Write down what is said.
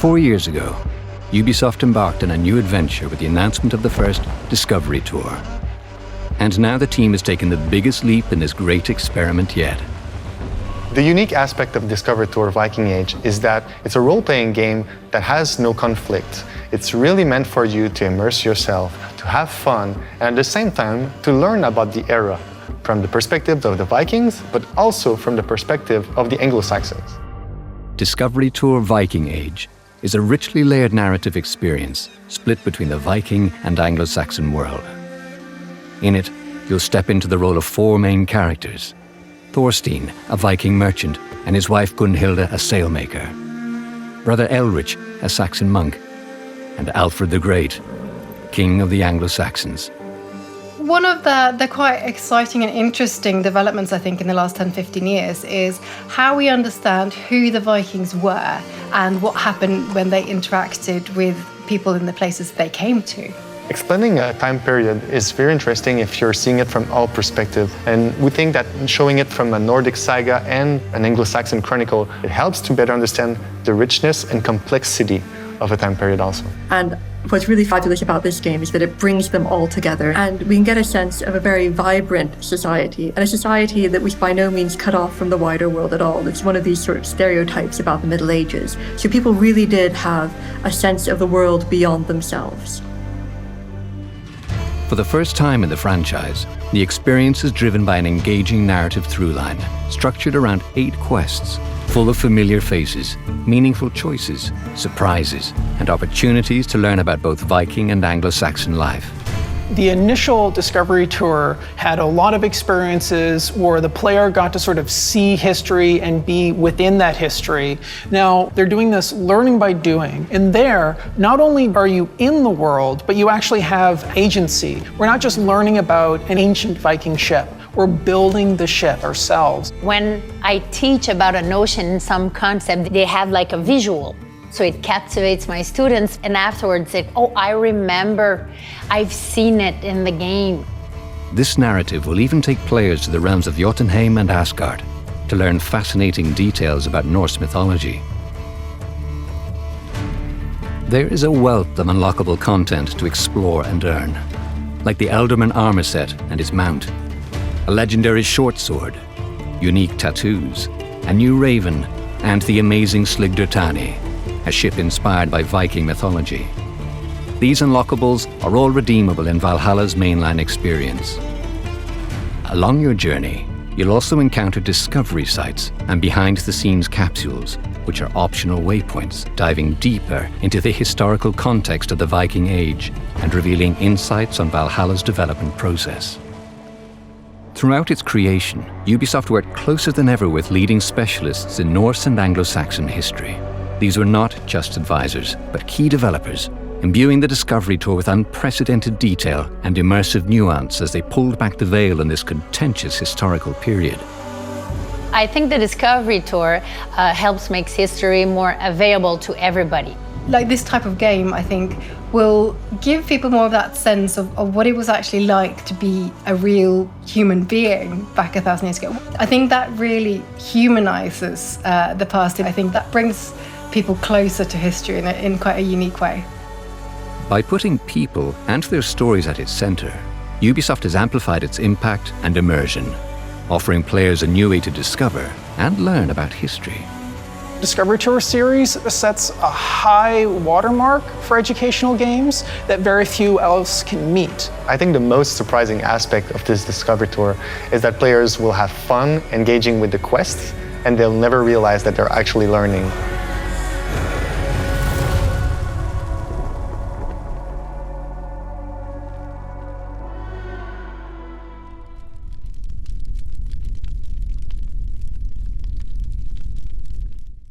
4 years ago, Ubisoft embarked on a new adventure with the announcement of the first Discovery Tour. And now the team has taken the biggest leap in this great experiment yet. The unique aspect of Discovery Tour Viking Age is that it's a role-playing game that has no conflict. It's really meant for you to immerse yourself, to have fun, and at the same time to learn about the era from the perspective of the Vikings, but also from the perspective of the Anglo-Saxons. Discovery Tour Viking Age is a richly layered narrative experience split between the Viking and Anglo-Saxon world. In it, you'll step into the role of 4 main characters: Thorstein, a Viking merchant, and his wife Gunhilda, a sailmaker; brother Elrich, a Saxon monk; and Alfred the Great, king of the Anglo-Saxons. One of the quite exciting and interesting developments, I think, in the last 10-15 years is how we understand who the Vikings were and what happened when they interacted with people in the places they came to. Explaining a time period is very interesting if you're seeing it from all perspectives. And we think that showing it from a Nordic saga and an Anglo-Saxon chronicle, it helps to better understand the richness and complexity of a time period also. And what's really fabulous about this game is that it brings them all together, and we can get a sense of a very vibrant society, and a society that was by no means cut off from the wider world at all. It's one of these sort of stereotypes about the Middle Ages. So people really did have a sense of the world beyond themselves. For the first time in the franchise, the experience is driven by an engaging narrative throughline, structured around 8 quests, full of familiar faces, meaningful choices, surprises, and opportunities to learn about both Viking and Anglo-Saxon life. The initial Discovery Tour had a lot of experiences where the player got to sort of see history and be within that history. Now, they're doing this learning by doing. And there, not only are you in the world, but you actually have agency. We're not just learning about an ancient Viking ship. We're building the ship ourselves. When I teach about a notion, some concept, they have like a visual. So it captivates my students, and afterwards I remember, I've seen it in the game. This narrative will even take players to the realms of Jotunheim and Asgard to learn fascinating details about Norse mythology. There is a wealth of unlockable content to explore and earn, like the Elderman armor set and his mount, a legendary short sword, unique tattoos, a new raven, and the amazing Sligdertani, a ship inspired by Viking mythology. These unlockables are all redeemable in Valhalla's mainline experience. Along your journey, you'll also encounter discovery sites and behind-the-scenes capsules, which are optional waypoints, diving deeper into the historical context of the Viking Age and revealing insights on Valhalla's development process. Throughout its creation, Ubisoft worked closer than ever with leading specialists in Norse and Anglo-Saxon history. These were not just advisors, but key developers, imbuing the Discovery Tour with unprecedented detail and immersive nuance as they pulled back the veil in this contentious historical period. I think the Discovery Tour helps make history more available to everybody. Like this type of game, I think, will give people more of that sense of what it was actually like to be a real human being back 1,000 years ago. I think that really humanizes the past, and I think that brings people closer to history in quite a unique way. By putting people and their stories at its center, Ubisoft has amplified its impact and immersion, offering players a new way to discover and learn about history. Discovery Tour series sets a high watermark for educational games that very few else can meet. I think the most surprising aspect of this Discovery Tour is that players will have fun engaging with the quests, and they'll never realize that they're actually learning.